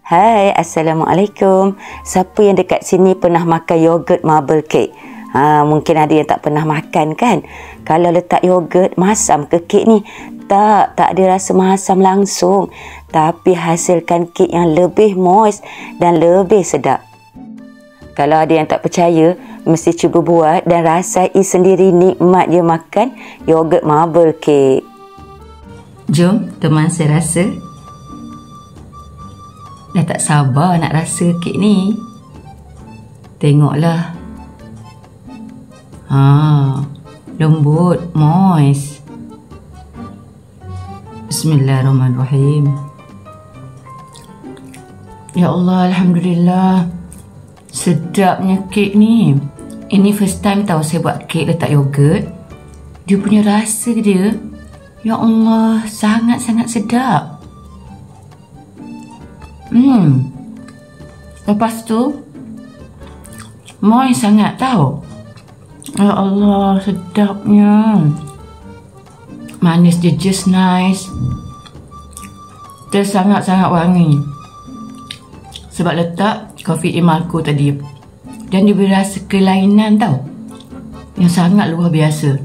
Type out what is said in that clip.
Hai, Assalamualaikum. Siapa yang dekat sini pernah makan yogurt marble cake? Mungkin ada yang tak pernah makan kan? Kalau letak yogurt, masam ke kek ni? Tak ada rasa masam langsung. Tapi hasilkan kek yang lebih moist dan lebih sedap. Kalau ada yang tak percaya, mesti cuba buat dan rasai sendiri nikmat je makan yogurt marble cake. Jom teman saya rasa. Dah tak sabar nak rasa kek ni. Tengoklah. Lembut, moist. Bismillahirrahmanirrahim. Ya Allah, Alhamdulillah. Sedapnya kek ni. Ini first time tahu saya buat kek letak yogurt. Dia punya rasa dia, ya Allah, sangat-sangat sedap. Lepas tu moist sangat tahu. Ya Allah, sedapnya. Manis dia just nice. Dia sangat-sangat wangi. Sebab letak coffee Imalco tadi. Dan dia berasa kelainan tau, yang sangat luar biasa.